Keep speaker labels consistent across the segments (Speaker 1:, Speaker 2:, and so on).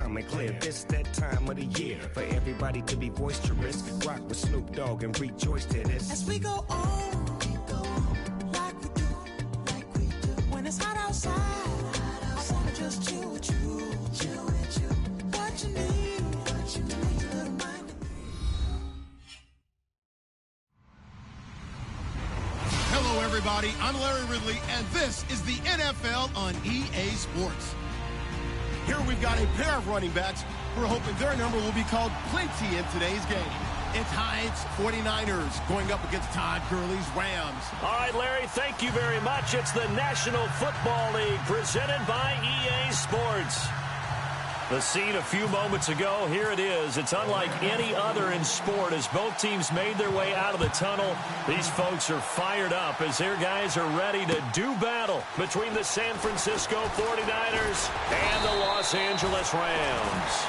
Speaker 1: calm and clear. This that time of the year for everybody to be boisterous. Rock with Snoop Dogg and rejoice to this.
Speaker 2: As we go on, like we do. When it's hot outside, I wanna just chill with you. What you need, a little mind.
Speaker 3: Hello, everybody. I'm Larry Ridley, and this is the NFL on EA Sports. Here we've got a pair of running backs. We're hoping their number will be called plenty in today's game. It's Hines, 49ers, going up against Todd Gurley's Rams.
Speaker 4: All right, Larry, thank you very much. It's the National Football League presented by EA Sports. The scene a few moments ago, here it is. It's unlike any other in sport as both teams made their way out of the tunnel. These folks are fired up as their guys are ready to do battle between the San Francisco 49ers and the Los Angeles Rams.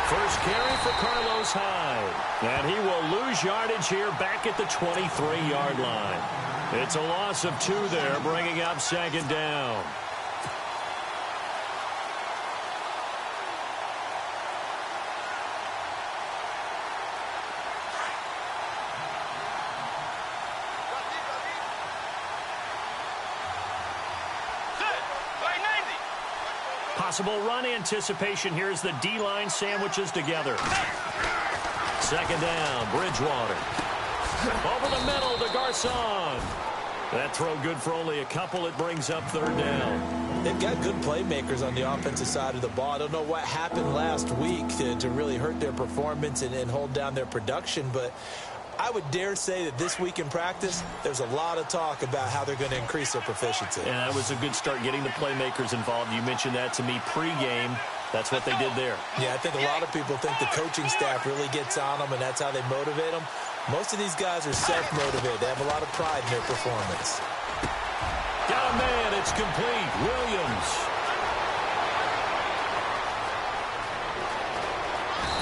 Speaker 4: First carry for Carlos Hyde. And he will lose yardage here back at the 23-yard line. It's a loss of 2 there, bringing up second down. Possible run anticipation here as the D-line sandwiches together. Second down, Bridgewater. Over the middle to Garcon. That throw good for only a couple. It brings up third down.
Speaker 5: They've got good playmakers on the offensive side of the ball. I don't know what happened last week to really hurt their performance and hold down their production, but I would dare say that this week in practice, there's a lot of talk about how they're going to increase their proficiency.
Speaker 4: And that was a good start getting the playmakers involved. You mentioned that to me pregame. That's what they did there.
Speaker 5: Yeah, I think a lot of people think the coaching staff really gets on them, and that's how they motivate them. Most of these guys are self-motivated. They have a lot of pride in their performance.
Speaker 4: Got a man. It's complete. Williams.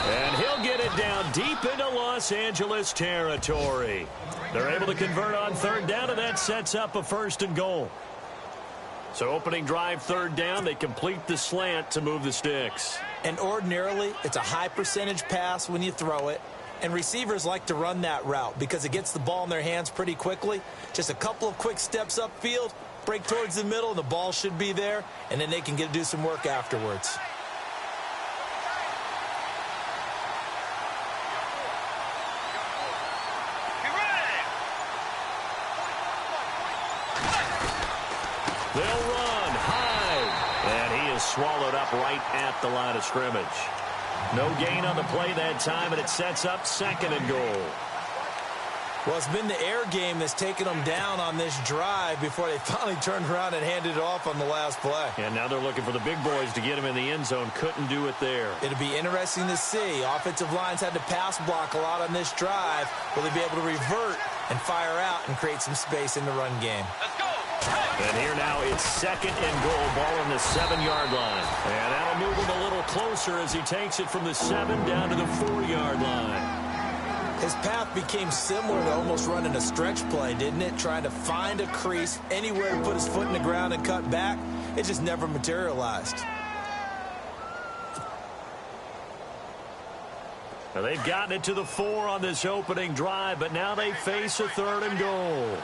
Speaker 4: And he'll get it down deep into Los Angeles territory. They're able to convert on third down, and that sets up a first and goal. So opening drive, third down, they complete the slant to move the sticks.
Speaker 5: And ordinarily, it's a high percentage pass when you throw it. And receivers like to run that route because it gets the ball in their hands pretty quickly. Just a couple of quick steps upfield, break towards the middle, and the ball should be there. And then they can get to do some work afterwards.
Speaker 4: They'll run high, and he is swallowed up right at the line of scrimmage. No gain on the play that time, and it sets up second and goal.
Speaker 5: Well, it's been the air game that's taken them down on this drive before they finally turned around and handed it off on the last play.
Speaker 4: And now they're looking for the big boys to get him in the end zone. Couldn't do it there.
Speaker 5: It'll be interesting to see. Offensive lines had to pass block a lot on this drive. Will they be able to revert and fire out and create some space in the run game?
Speaker 4: Let's go. And here now it's second and goal, ball on the 7-yard line. And that'll move him a little closer as he takes it from the 7 down to the 4-yard line.
Speaker 5: His path became similar to almost running a stretch play, didn't it? Trying to find a crease, anywhere to put his foot in the ground and cut back. It just never materialized.
Speaker 4: Now they've gotten it to the 4 on this opening drive, but now they face a third and goal.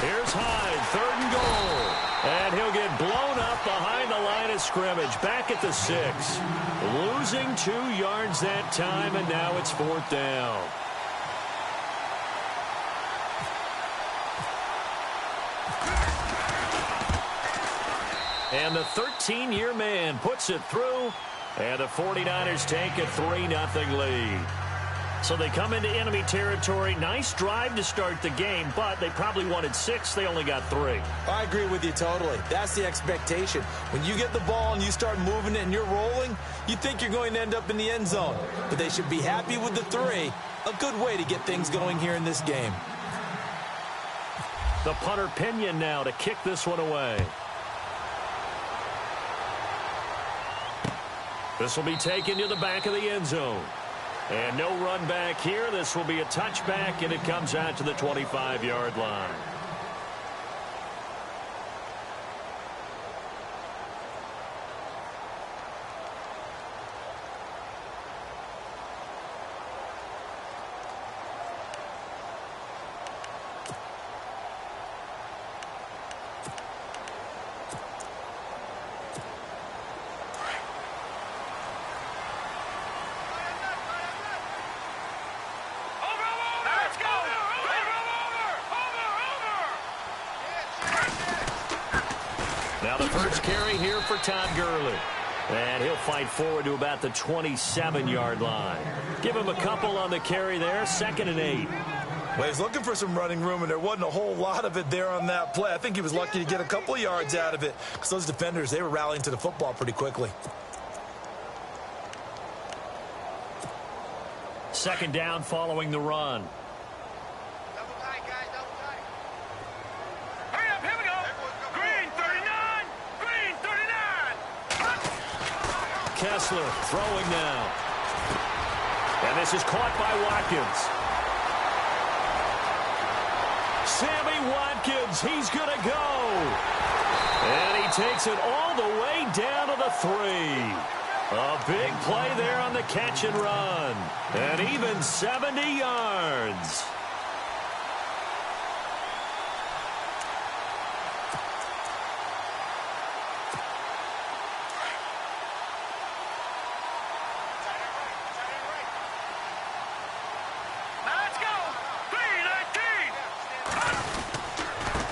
Speaker 4: Here's Hyde, third and goal. And he'll get blown up behind the line of scrimmage, back at the 6. Losing 2 yards that time, and now it's fourth down. And the 13-year man puts it through, And the 49ers take a 3-0 lead. So they come into enemy territory. Nice drive to start the game, but they probably wanted 6. They only got 3.
Speaker 5: I agree with you totally. That's the expectation. When you get the ball and you start moving it and you're rolling, you think you're going to end up in the end zone. But they should be happy with the 3. A good way to get things going here in this game.
Speaker 4: The punter Pinion now to kick this one away. This will be taken to the back of the end zone. And no run back here. This will be a touchback, and it comes out to the 25-yard line. Now the first carry here for Todd Gurley. And he'll fight forward to about the 27-yard line. Give him a couple on the carry there. 2nd and 8.
Speaker 5: Well, he's looking for some running room, and there wasn't a whole lot of it there on that play. I think he was lucky to get a couple of yards out of it because those defenders, they were rallying to the football pretty quickly.
Speaker 4: 2nd down following the run. Kessler throwing now. And this is caught by Watkins. Sammy Watkins, he's going to go. And he takes it all the way down to the 3. A big play there on the catch and run. And even 70 yards.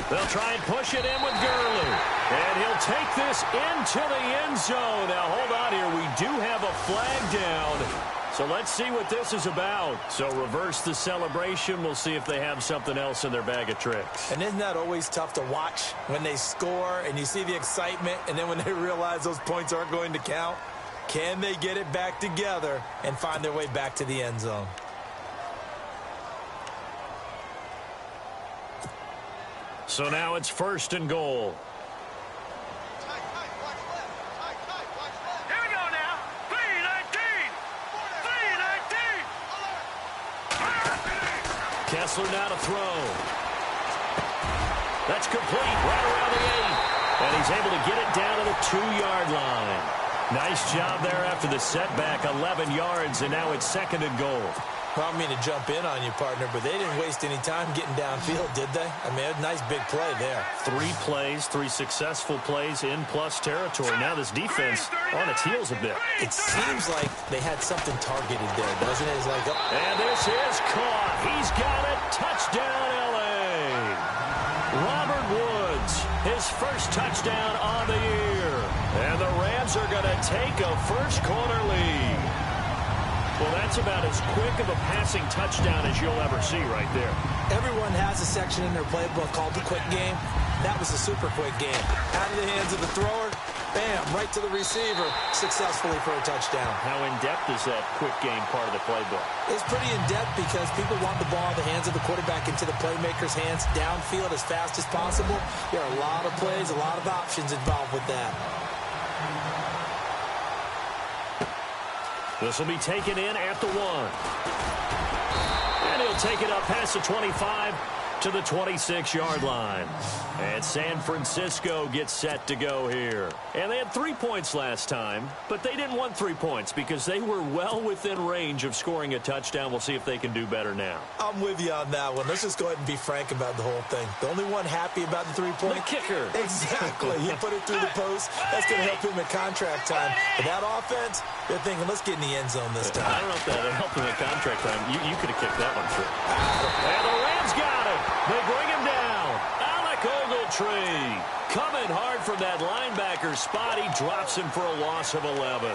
Speaker 4: They'll try and push it in with Gurley. And he'll take this into the end zone. Now, hold on here. We do have a flag down. So let's see what this is about. So reverse the celebration. We'll see if they have something else in their bag of tricks.
Speaker 5: And isn't that always tough to watch when they score and you see the excitement, and then when they realize those points aren't going to count? Can they get it back together and find their way back to the end zone?
Speaker 4: So now it's 1st and goal.
Speaker 6: Here we go now. 3-19. 3-19.
Speaker 4: Kessler now to throw. That's complete right around the 8. And he's able to get it down to the 2-yard line. Nice job there after the setback. 11 yards, and now it's 2nd and goal.
Speaker 5: Well, I don't mean to jump in on you, partner, but they didn't waste any time getting downfield, did they? I mean, a nice big play there.
Speaker 4: 3 plays, 3 successful plays in plus territory. Now this defense on its heels a bit.
Speaker 5: It seems like they had something targeted there, doesn't it? It's like, oh.
Speaker 4: And this is caught. He's got it. Touchdown, L.A. Robert Woods, his first touchdown on the year. And the Rams are going to take a first-quarter lead. Well, that's about as quick of a passing touchdown as you'll ever see right there.
Speaker 5: Everyone has a section in their playbook called the quick game. That was a super quick game. Out of the hands of the thrower, bam, right to the receiver, successfully for a touchdown.
Speaker 4: How in-depth is that quick game part of the playbook?
Speaker 5: It's pretty in-depth because people want the ball in the hands of the quarterback into the playmaker's hands downfield as fast as possible. There are a lot of plays, a lot of options involved with that.
Speaker 4: This will be taken in at the 1. And he'll take it up past the 25 to the 26-yard line. And San Francisco gets set to go here. And they had 3 points last time, but they didn't want 3 points because they were well within range of scoring a touchdown. We'll see if they can do better now.
Speaker 5: I'm with you on that one. Let's just go ahead and be frank about the whole thing. The only one happy about the 3-point?
Speaker 4: The kicker.
Speaker 5: Exactly. He put it through the post. That's going to help him at contract time. But that offense, they're thinking, let's get in the end zone this time.
Speaker 4: I don't know if that helped him at contract time. You could have kicked that one through. And the Rams got it. They bring him down. Alec Ogletree coming hard from that linebacker spot. He drops him for a loss of 11.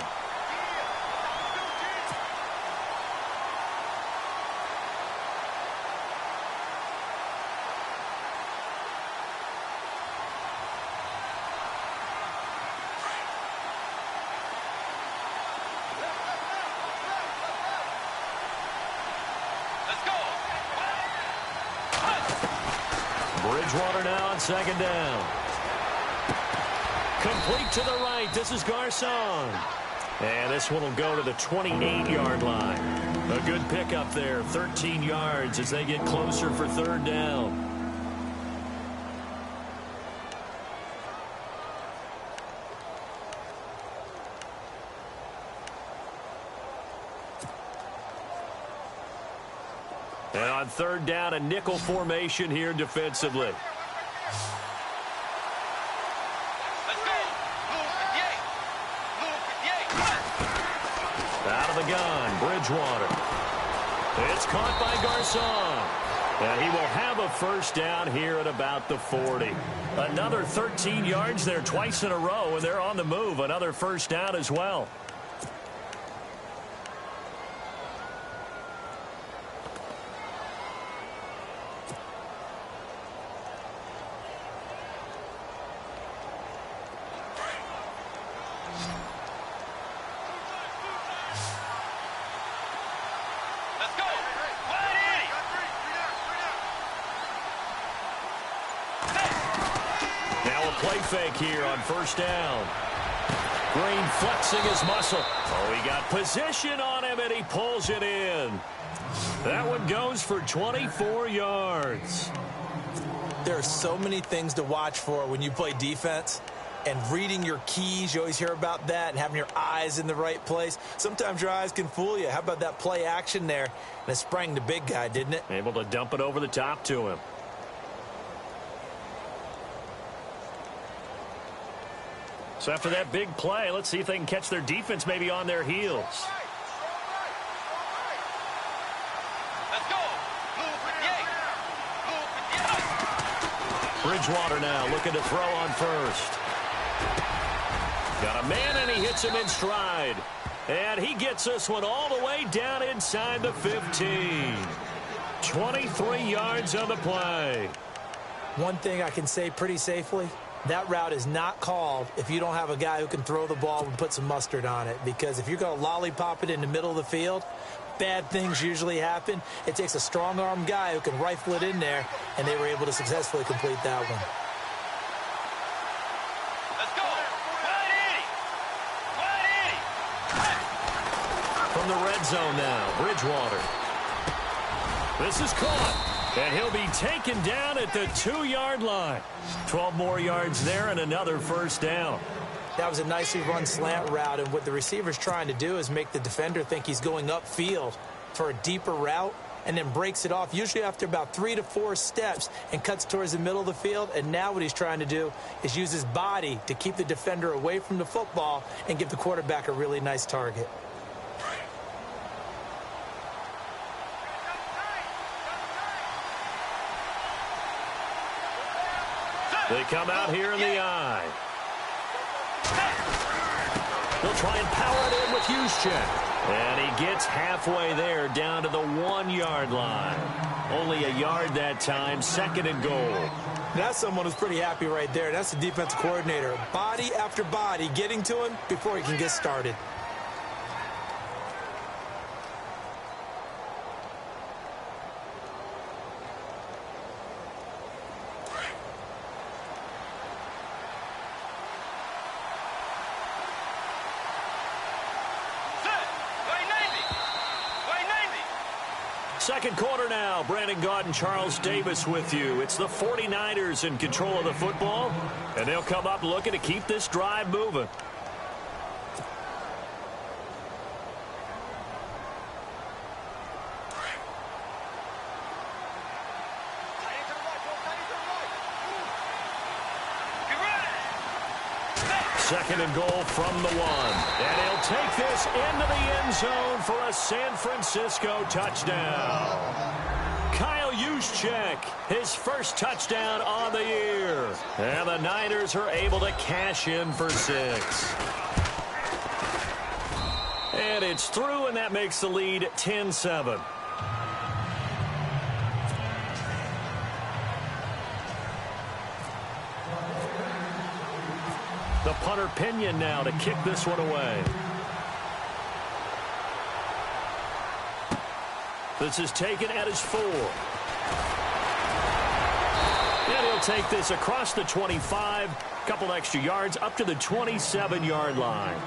Speaker 4: Bridgewater now on second down. Complete to the right. This is Garcon. And this one will go to the 28-yard line. A good pickup there, 13 yards as they get closer for third down. And on third down, a nickel formation here defensively. Out of the gun, Bridgewater. It's caught by Garcon. And he will have a first down here at about the 40. Another 13 yards there twice in a row, and they're on the move. Another first down as well. Play fake here on first down. Green flexing his muscle. Oh, he got position on him, and he pulls it in. That one goes for 24 yards.
Speaker 5: There are so many things to watch for when you play defense. And reading your keys, you always hear about that, and having your eyes in the right place. Sometimes your eyes can fool you. How about that play action there? And it sprang the big guy, didn't it?
Speaker 4: Able to dump it over the top to him. So after that big play, let's see if they can catch their defense maybe on their heels.
Speaker 6: Let's go.
Speaker 4: Bridgewater now looking to throw on first. Got a man, and he hits him in stride. And he gets this one all the way down inside the 15. 23 yards on the play.
Speaker 5: One thing I can say pretty safely, that route is not called if you don't have a guy who can throw the ball and put some mustard on it. Because if you're going to lollipop it in the middle of the field, bad things usually happen. It takes a strong-arm guy who can rifle it in there, and they were able to successfully complete that one.
Speaker 6: Let's go.
Speaker 4: From the red zone now, Bridgewater. This is caught. And he'll be taken down at the 2-yard line. 12 more yards there and another first down.
Speaker 5: That was a nicely run slant route, and what the receiver's trying to do is make the defender think he's going upfield for a deeper route and then breaks it off, usually after about 3 to 4 steps, and cuts towards the middle of the field. And now what he's trying to do is use his body to keep the defender away from the football and give the quarterback a really nice target.
Speaker 4: They come out here in the eye. They'll try and power it in with Juszczyk. And he gets halfway there down to the 1-yard line. Only a yard that time, second and goal.
Speaker 5: That's someone who's pretty happy right there. That's the defensive coordinator. Body after body getting to him before he can get started.
Speaker 4: Second quarter now. Brandon Gaudin and Charles Davis with you. It's the 49ers in control of the football, and they'll come up looking to keep this drive moving. Second and goal from the 1. And he'll take this into the end zone for a San Francisco touchdown. Kyle Juszczyk, his first touchdown on the year. And the Niners are able to cash in for 6. And it's through, and that makes the lead 10-7. The punter Pinion now to kick this one away. This is taken at his 4. It take this across the 25, couple extra yards up to the 27-yard line.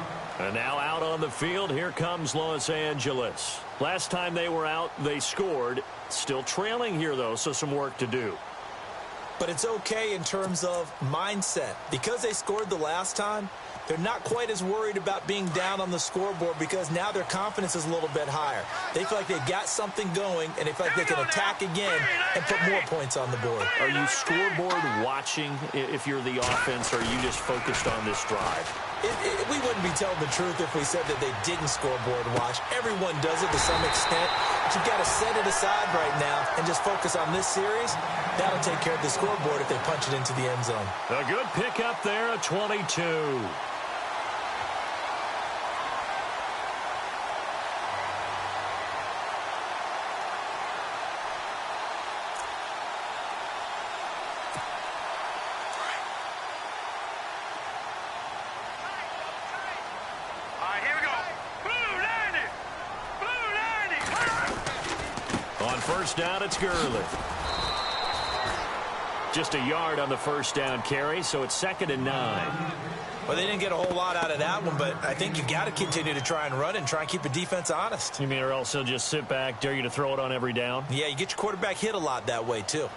Speaker 4: And now out on the field, here comes Los Angeles. Last time they were out, they scored. Still trailing here, though, so some work to do.
Speaker 5: But it's okay in terms of mindset. Because they scored the last time, they're not quite as worried about being down on the scoreboard because now their confidence is a little bit higher. They feel like they've got something going, and they feel like they can attack again and put more points on the board.
Speaker 4: Are you scoreboard watching if you're the offense, or are you just focused on this drive?
Speaker 5: We wouldn't be telling the truth if we said that they didn't scoreboard watch. Everyone does it to some extent. But you've got to set it aside right now and just focus on this series. That'll take care of the scoreboard if they punch it into the end zone.
Speaker 4: A good pickup there, a 22. First down, it's Gurley. Just a yard on the first down carry, so it's 2nd and 9.
Speaker 5: Well, they didn't get a whole lot out of that one, but I think you got to continue to try and run and try and keep the defense honest.
Speaker 4: You mean or else he'll just sit back, dare you to throw it on every down?
Speaker 5: Yeah, you get your quarterback hit a lot that way, too.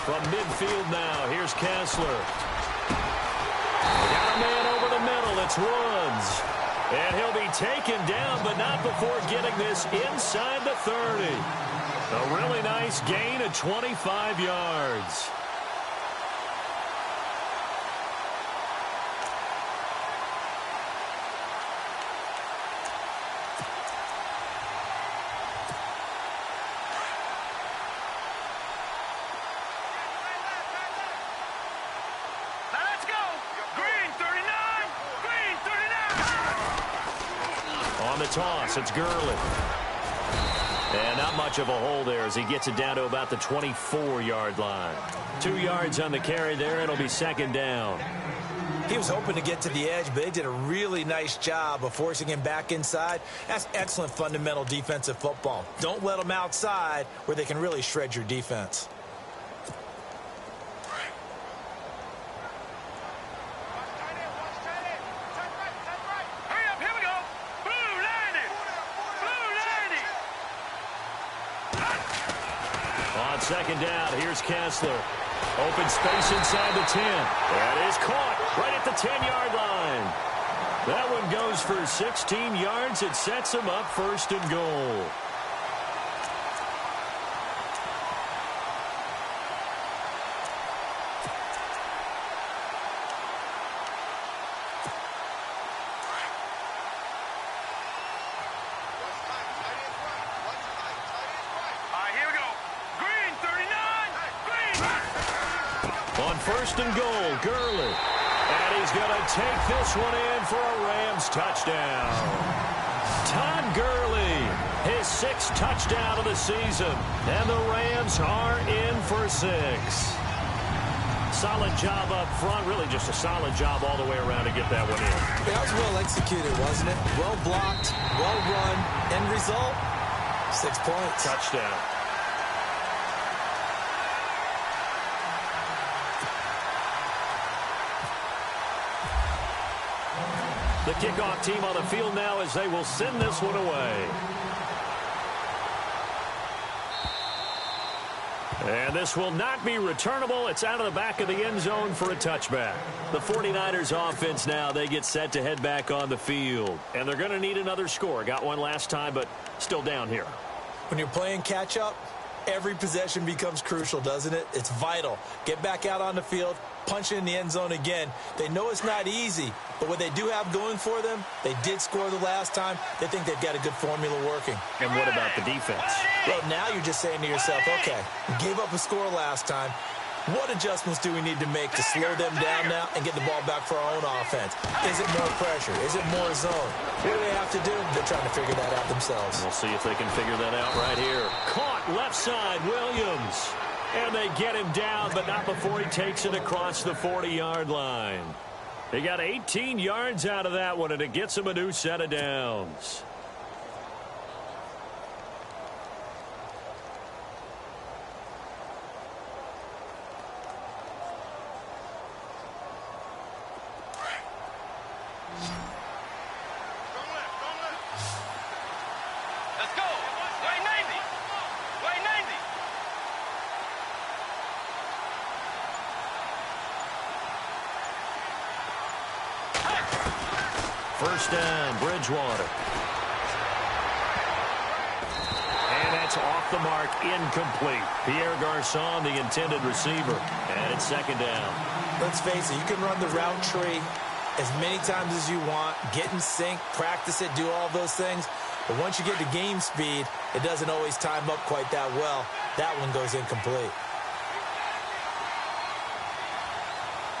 Speaker 4: From midfield now, here's Kessler. Got a man over the middle, it's Woods. And he'll be taken down, but not before getting this inside the 30. A really nice gain of 25 yards. Toss, it's Gurley. And not much of a hole there as he gets it down to about the 24-yard line. 2 yards on the carry there. It'll be 2nd down.
Speaker 5: He was hoping to get to the edge, but they did a really nice job of forcing him back inside. That's excellent fundamental defensive football. Don't let them outside where they can really shred your defense.
Speaker 4: On 2nd down, here's Kessler. Open space inside the 10. That is caught right at the 10-yard line. That one goes for 16 yards. It sets him up 1st and goal. On 1st and goal, Gurley. And he's going to take this one in for a Rams touchdown. Todd Gurley, his 6th touchdown of the season. And the Rams are in for 6. Solid job up front. Really just a solid job all the way around to get that one in.
Speaker 5: That was well executed, wasn't it? Well blocked, well run. End result, 6 points.
Speaker 4: Touchdown. The kickoff team on the field now as they will send this one away. And this will not be returnable. It's out of the back of the end zone for a touchback. The 49ers offense now, they get set to head back on the field. And they're going to need another score. Got one last time, but still down here.
Speaker 5: When you're playing catch-up, every possession becomes crucial, doesn't it? It's vital. Get back out on the field, punch it in the end zone again. They know it's not easy, but what they do have going for them, they did score the last time. They think they've got a good formula working.
Speaker 4: And what about the defense?
Speaker 5: Well, now you're just saying to yourself, okay, you gave up a score last time. What adjustments do we need to make to slow them down now and get the ball back for our own offense? Is it more pressure? Is it more zone? What do they have to do? They're trying to figure that out themselves.
Speaker 4: We'll see if they can figure that out right here. Caught left side, Williams. And they get him down, but not before he takes it across the 40-yard line. He got 18 yards out of that one, and it gets him a new set of downs.
Speaker 6: Let's go. Way 90. Way 90.
Speaker 4: First down, Bridgewater. And that's off the mark, incomplete. Pierre Garçon, the intended receiver. And it's second down.
Speaker 5: Let's face it, you can run the route tree as many times as you want, get in sync, practice it, do all those things. But once you get to game speed, it doesn't always time up quite that well. That one goes incomplete.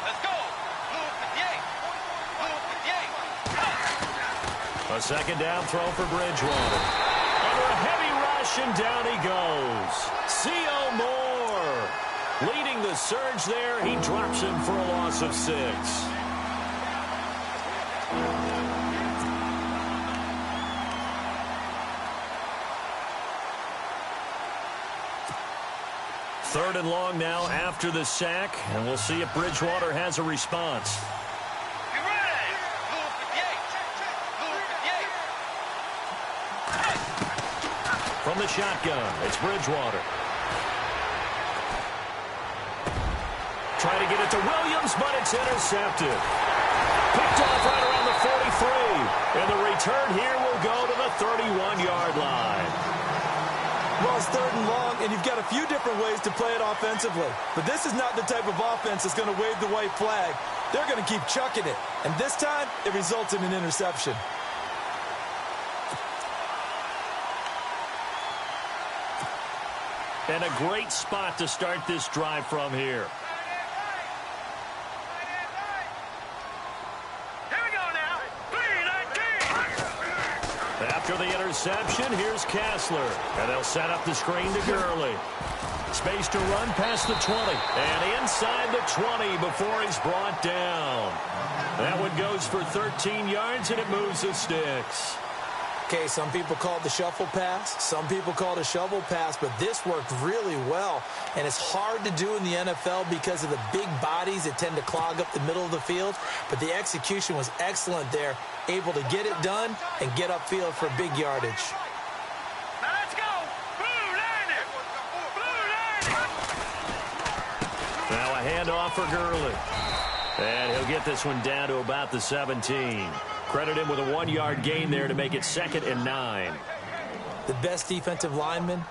Speaker 6: Let's go. Blue 58. Blue 58.
Speaker 4: A second down throw for Bridgewater. Under a heavy rush, and down he goes. C.O. Moore leading the surge there. He drops him for a loss of 6. Third and long now after the sack, and we'll see if Bridgewater has a response.
Speaker 6: You ready? Blue 58. Blue 58.
Speaker 4: From the shotgun, it's Bridgewater. Trying to get it to Williams, but it's intercepted. Picked off right around the 43. And the return here will go to the 31-yard line.
Speaker 5: Well, it's third and long, and you've got a few different ways to play it offensively. But this is not the type of offense that's going to wave the white flag. They're going to keep chucking it. And this time, it results in an interception.
Speaker 4: And a great spot to start this drive from here.
Speaker 6: Here we go now. 3-19.
Speaker 4: After the interception, here's Kessler. And they'll set up the screen to Gurley. Space to run past the 20. And inside the 20 before he's brought down. That one goes for 13 yards, and it moves the sticks.
Speaker 5: Okay, some people call it the shuffle pass. Some people call it a shovel pass, but this worked really well. And it's hard to do in the NFL because of the big bodies that tend to clog up the middle of the field. But the execution was excellent there, able to get it done and get upfield for big yardage.
Speaker 6: Now let's go. Blue 90. Blue 90.
Speaker 4: Now a handoff for Gurley. And he'll get this one down to about the 17. Credit him with a 1-yard gain there to make it 2nd and 9.
Speaker 5: The best defensive linemen,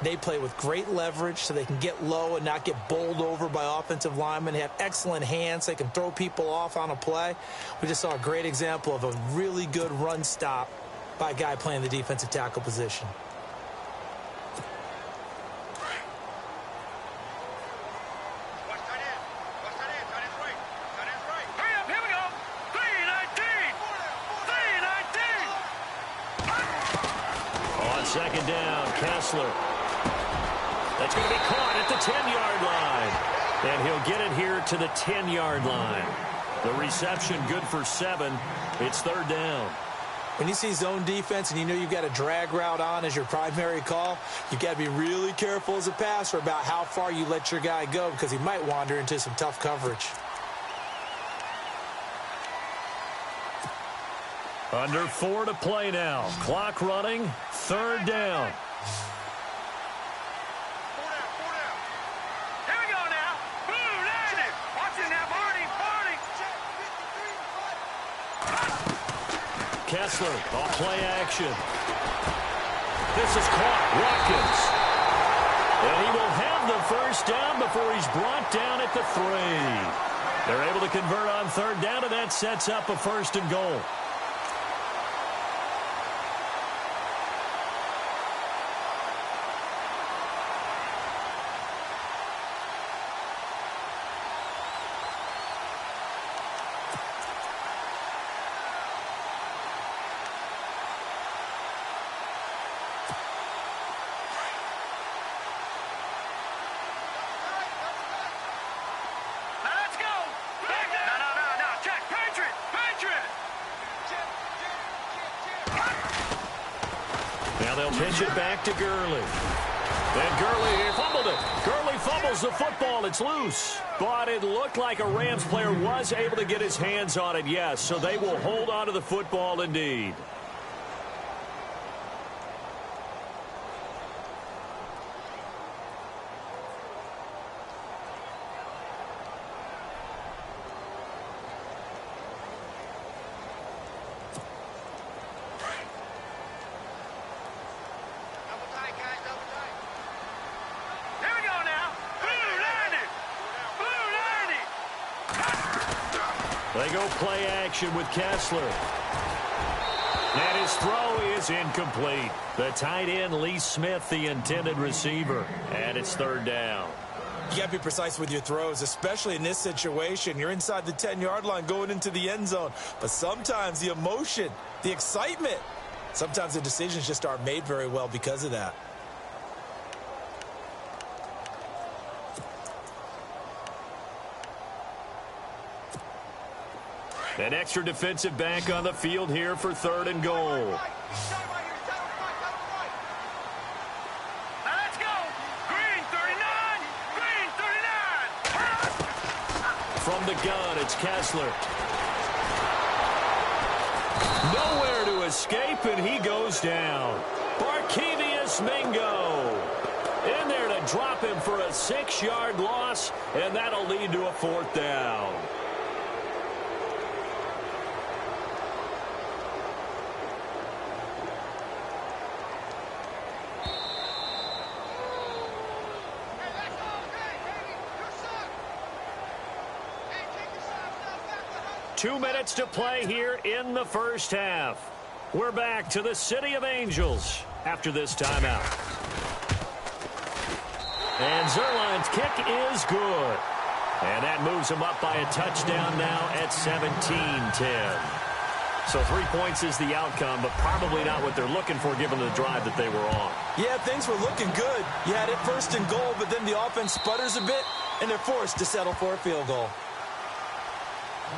Speaker 5: they play with great leverage so they can get low and not get bowled over by offensive linemen. They have excellent hands. They can throw people off on a play. We just saw a great example of a really good run stop by a guy playing the defensive tackle position.
Speaker 6: Hurry up. Here we go. 3-19. 3-19.
Speaker 4: On second down, Kessler. That's going to be caught at the 10-yard line. And he'll get it here to the 10-yard line. The reception good for 7. It's third down.
Speaker 5: When you see zone defense and you know you've got a drag route on as your primary call, you've got to be really careful as a passer about how far you let your guy go because he might wander into some tough coverage.
Speaker 4: Under 4 to play now. Clock running. Third down.
Speaker 6: Here we go now. Blue 90. Watch it now, Barney.
Speaker 4: Kessler off play action. This is caught. Watkins. And he will have the first down before he's brought down at the 3. They're able to convert on third down, and that sets up a 1st and goal. Now they'll pitch it back to Gurley. And Gurley fumbled it. Gurley fumbles the football. It's loose. But it looked like a Rams player was able to get his hands on it, yes. So they will hold on to the football indeed. They go play action with Kessler. And his throw is incomplete. The tight end, Lee Smith, the intended receiver. And it's third down.
Speaker 5: You got to be precise with your throws, especially in this situation. You're inside the 10-yard line going into the end zone. But sometimes the emotion, the excitement, sometimes the decisions just aren't made very well because of that.
Speaker 4: An extra defensive back on the field here for third and goal.
Speaker 6: Now let's go. Green 39. Green 39.
Speaker 4: From the gun, it's Kessler. Nowhere to escape, and he goes down. Barkevius Mingo in there to drop him for a 6-yard loss, and that'll lead to a fourth down. Two minutes to play here in the first half. We're back to the City of Angels after this timeout. And Zerline's kick is good. And that moves him up by a touchdown now at 17-10. So 3 points is the outcome, but probably not what they're looking for given the drive that they were on.
Speaker 5: Yeah, things were looking good. You had it first and goal, but then the offense sputters a bit, and they're forced to settle for a field goal.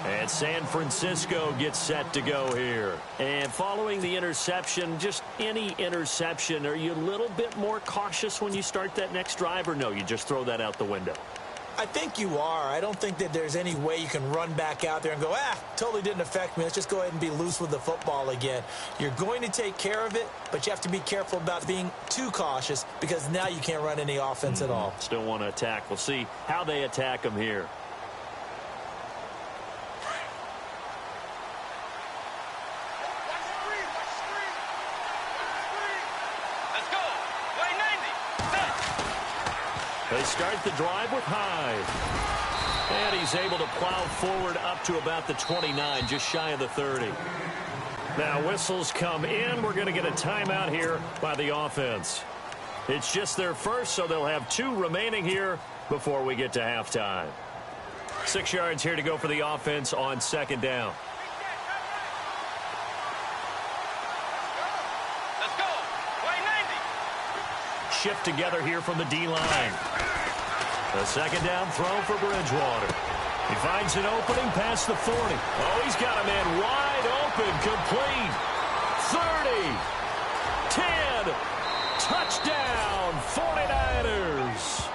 Speaker 4: And San Francisco gets set to go here. And following the interception, just any interception, are you a little bit more cautious when you start that next drive, or no, you just throw that out the window?
Speaker 5: I think you are. I don't think that there's any way you can run back out there and go, totally didn't affect me. Let's just go ahead and be loose with the football again. You're going to take care of it, but you have to be careful about being too cautious because now you can't run any offense at all.
Speaker 4: Still want to attack. We'll see how they attack them here. They start the drive with Hyde. And he's able to plow forward up to about the 29, just shy of the 30. Now whistles come in. We're going to get a timeout here by the offense. It's just their first, so they'll have 2 remaining here before we get to halftime. 6 yards here to go for the offense on second down.
Speaker 6: Let's go. Way 90.
Speaker 4: Shift together here from the D-line. A second down throw for Bridgewater. He finds an opening past the 40. Oh, he's got a man wide open, complete. 30, 10, touchdown, 49ers.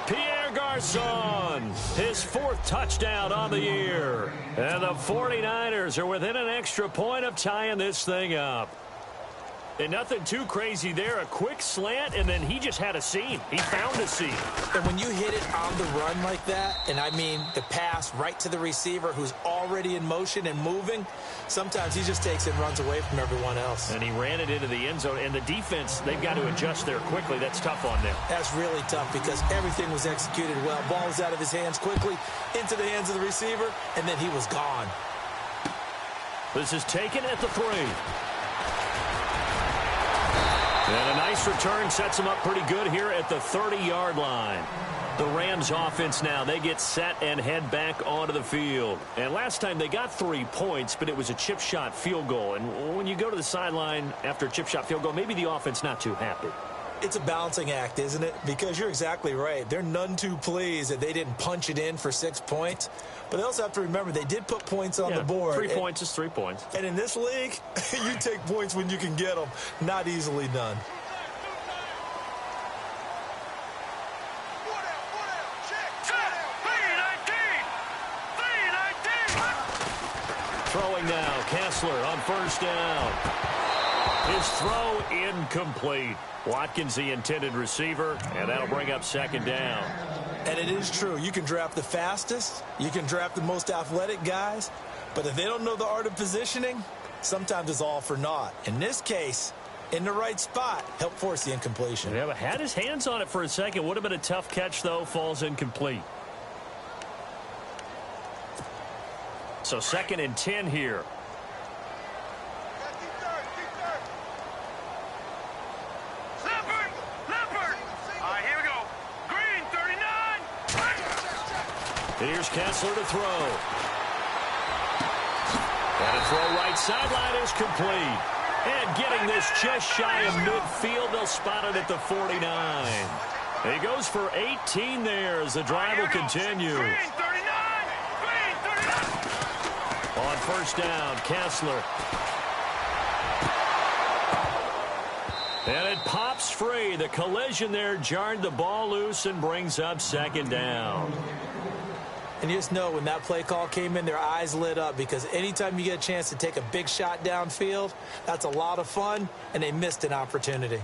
Speaker 4: Pierre Garçon, his 4th touchdown on the year. And the 49ers are within an extra point of tying this thing up. And nothing too crazy there. A quick slant, and then he just had a seam. He found a seam.
Speaker 5: And when you hit it on the run like that, and I mean the pass right to the receiver who's already in motion and moving, sometimes he just takes it and runs away from everyone else.
Speaker 4: And he ran it into the end zone. And the defense, they've got to adjust there quickly. That's tough on them.
Speaker 5: That's really tough because everything was executed well. Ball was out of his hands quickly, into the hands of the receiver, and then he was gone.
Speaker 4: This is taken at the 3. And a nice return sets them up pretty good here at the 30-yard line. The Rams offense now, they get set and head back onto the field. And last time they got 3 points, but it was a chip shot field goal. And when you go to the sideline after a chip shot field goal, maybe the offense not too happy.
Speaker 5: It's a balancing act, isn't it? Because you're exactly right. They're none too pleased that they didn't punch it in for 6 points. But they also have to remember they did put points on the board.
Speaker 4: 3 points is 3 points.
Speaker 5: And in this league, you take points when you can get them. Not easily done.
Speaker 4: Throwing now, Kessler on first down. His throw incomplete. Watkins the intended receiver, and that'll bring up second down.
Speaker 5: And it is true. You can draft the fastest. You can draft the most athletic guys. But if they don't know the art of positioning, sometimes it's all for naught. In this case, in the right spot, help force the incompletion.
Speaker 4: Yeah, but had his hands on it for a second. Would have been a tough catch, though. Falls incomplete. So 2nd and 10 here. Here's Kessler to throw. And a throw right sideline is complete. And getting this just shy of midfield, they'll spot it at the 49. He goes for 18 there as the drive will continue. On first down, Kessler. And it pops free. The collision there jarred the ball loose and brings up second down.
Speaker 5: And you just know when that play call came in, their eyes lit up because anytime you get a chance to take a big shot downfield, that's a lot of fun, and they missed an opportunity.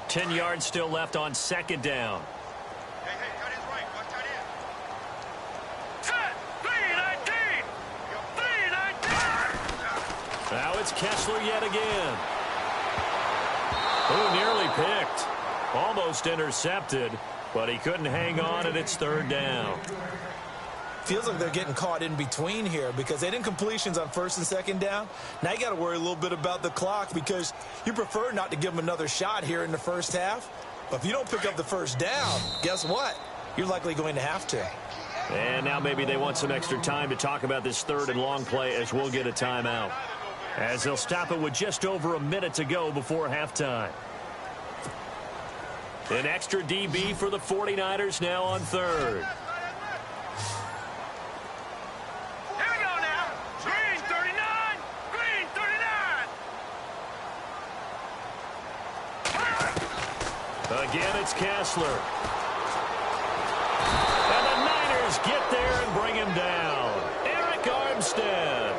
Speaker 4: Ten yards still left on second down.
Speaker 6: Hey, cut his right. Watch tight end.
Speaker 4: Now it's Kessler yet again. Oh, nearly picked. Almost intercepted, but he couldn't hang on, and it's third down.
Speaker 5: Feels like they're getting caught in between here because they didn't completions on first and second down. Now you got to worry a little bit about the clock because you prefer not to give them another shot here in the first half. But if you don't pick up the first down, guess what? You're likely going to have to.
Speaker 4: And now maybe they want some extra time to talk about this third and long play as we'll get a timeout. As they'll stop it with just over a minute to go before halftime. An extra DB for the 49ers now on third.
Speaker 6: Here we go now. Green 39. Green 39.
Speaker 4: Again, it's Kessler. And the Niners get there and bring him down. Eric Armstead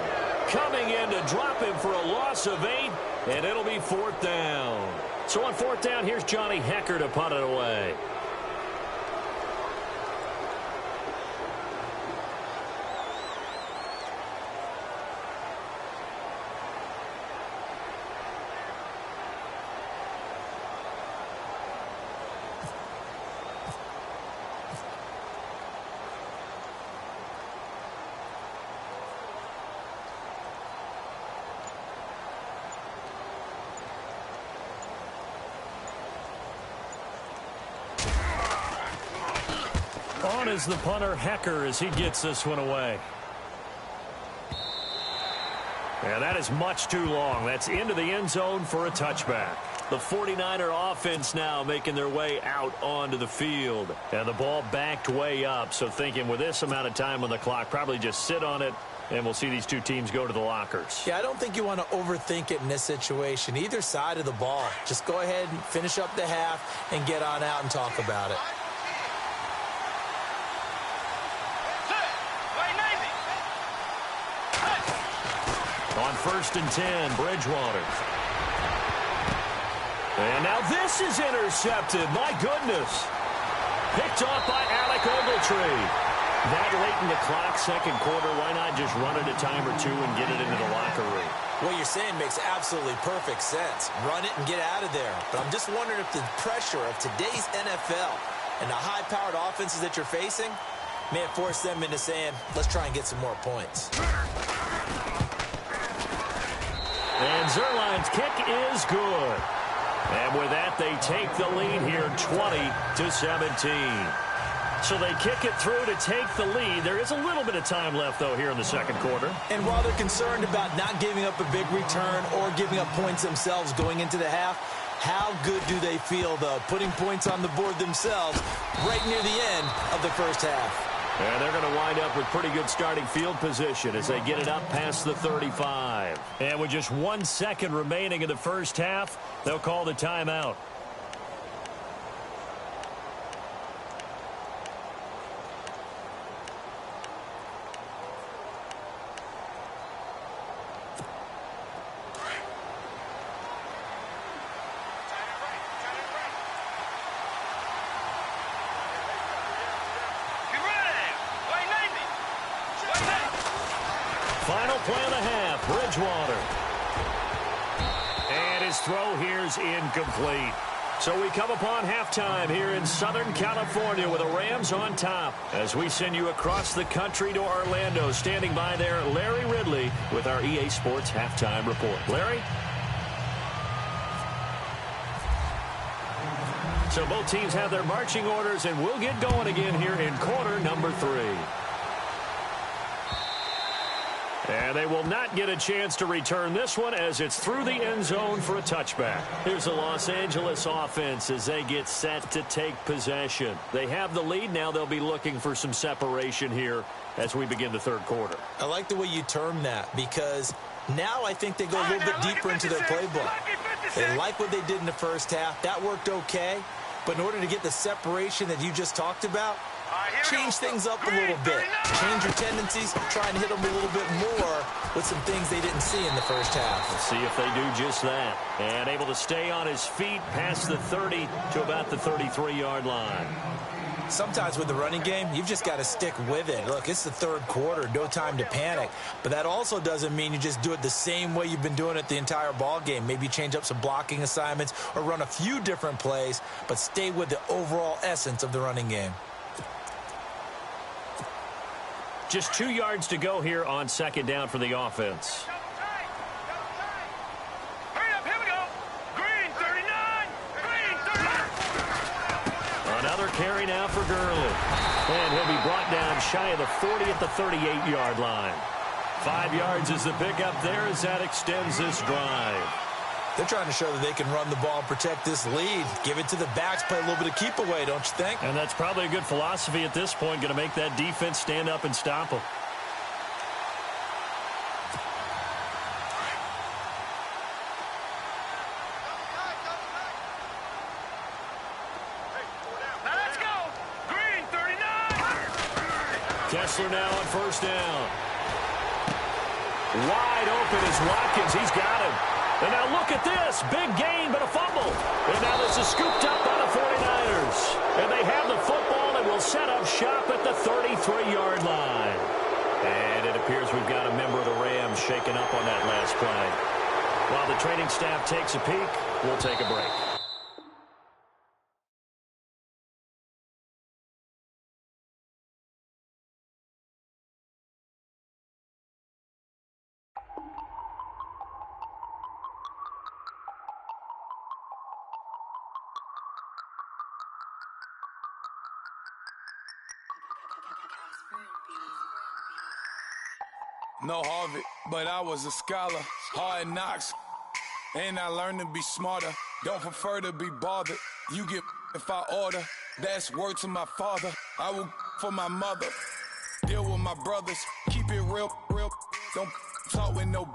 Speaker 4: coming in to drop him for a loss of 8, and it'll be fourth down. So on fourth down, here's Johnny Hecker to punt it away. On is the punter, Hecker, as he gets this one away. And that is much too long. That's into the end zone for a touchback. The 49er offense now making their way out onto the field. And the ball backed way up. So thinking with this amount of time on the clock, probably just sit on it, and we'll see these two teams go to the lockers.
Speaker 5: Yeah, I don't think you want to overthink it in this situation. Either side of the ball. Just go ahead and finish up the half and get on out and talk about it.
Speaker 4: On first and 10, Bridgewater. And now this is intercepted. My goodness. Picked off by Alec Ogletree. That late in the clock, second quarter, why not just run it a time or two and get it into the locker room?
Speaker 5: What you're saying makes absolutely perfect sense. Run it and get out of there. But I'm just wondering if the pressure of today's NFL and the high-powered offenses that you're facing may have forced them into saying, let's try and get some more points.
Speaker 4: And Zerline's kick is good. And with that, they take the lead here 20-17. So they kick it through to take the lead. There is a little bit of time left, though, here in the second quarter.
Speaker 5: And while they're concerned about not giving up a big return or giving up points themselves going into the half, how good do they feel, though, putting points on the board themselves right near the end of the first half?
Speaker 4: And they're going to wind up with pretty good starting field position as they get it up past the 35. And with just 1 second remaining in the first half, they'll call the timeout. Final play of the half, Bridgewater. And his throw here's incomplete. So we come upon halftime here in Southern California with the Rams on top. As we send you across the country to Orlando, standing by there, Larry Ridley with our EA Sports halftime report. Larry? So both teams have their marching orders, and we'll get going again here in quarter number 3. And they will not get a chance to return this one as it's through the end zone for a touchback. Here's the Los Angeles offense as they get set to take possession. They have the lead. Now they'll be looking for some separation here as we begin the third quarter.
Speaker 5: I like the way you term that, because now I think they go a little bit deeper into their playbook. They like what they did in the first half. That worked okay. But in order to get the separation that you just talked about, change things up a little bit. Change your tendencies, try and hit them a little bit more with some things they didn't see in the first half.
Speaker 4: Let's see if they do just that. And able to stay on his feet past the 30 to about the 33-yard line.
Speaker 5: Sometimes with the running game, you've just got to stick with it. Look, it's the third quarter, no time to panic. But that also doesn't mean you just do it the same way you've been doing it the entire ball game. Maybe change up some blocking assignments or run a few different plays, but stay with the overall essence of the running game.
Speaker 4: Just 2 yards to go here on second down for the offense.
Speaker 6: Hurry up, here we go. Green 39. Green 39.
Speaker 4: Another carry now for Gurley. And he'll be brought down shy of the 40 at the 38-yard line. 5 yards is the pickup there as that extends this drive.
Speaker 5: They're trying to show that they can run the ball and protect this lead. Give it to the backs, play a little bit of keep away, don't you think?
Speaker 4: And that's probably a good philosophy at this point, going to make that defense stand up and stop them.
Speaker 6: Now let's go. Green 39.
Speaker 4: Kessler now on first down. Wide open is Watkins. He's got him. And now look at this. Big gain, but a fumble. And now this is scooped up by the 49ers. And they have the football and will set up shop at the 33-yard line. And it appears we've got a member of the Rams shaken up on that last play. While the training staff takes a peek, we'll take a break.
Speaker 7: No Harvard, but I was a scholar. Hard knocks, and I learned to be smarter. Don't prefer to be bothered. You get if I order. That's word to my father. I will for my mother. Deal with my brothers. Keep it real. Don't talk with no.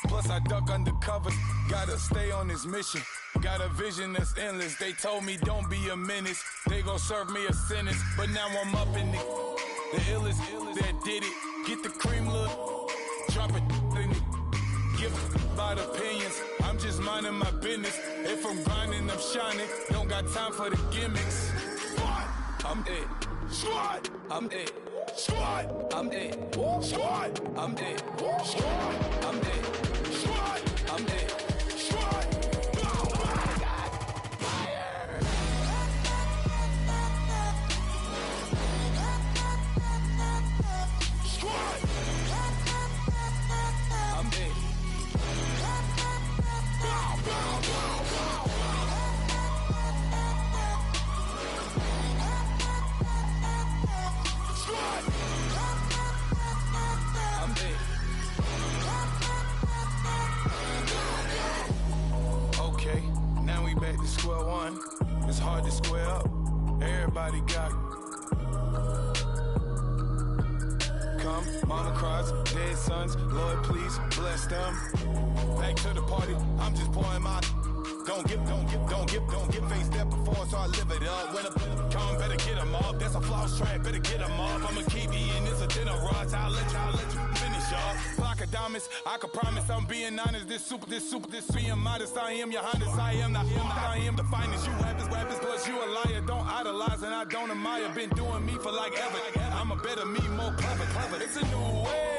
Speaker 7: Plus I duck undercover. Gotta stay on this mission. Got a vision that's endless. They told me don't be a menace. They gon' serve me a sentence. But now I'm up in the illest that did it. Get the cream look. Drop it in it. Give about opinions. I'm just minding my business. If I'm grinding, I'm shining. Don't got time for the gimmicks. I'm it. Squad. I'm it. Squad. I'm it. Squad. I'm it. Squad. I'm it. Squad. I'm it. Squad. Oh my God. Fire. Squad. I'm it. everybody got. Come, mama cries, dead sons, Lord please bless them. Back to the party, I'm just pouring my. Don't get faced that before, so I live it up. When a come, better get them up. That's a floss track, better get them up. I'ma keep you in this a dinner rush. I'll let you finish up. Block of diamonds, I can promise I'm being honest. This being modest. I am your highness. I am the finest. You rappers, plus you a liar. Don't idolize and I don't admire. Been doing me for like ever. I'm a better me, more clever. It's a new way.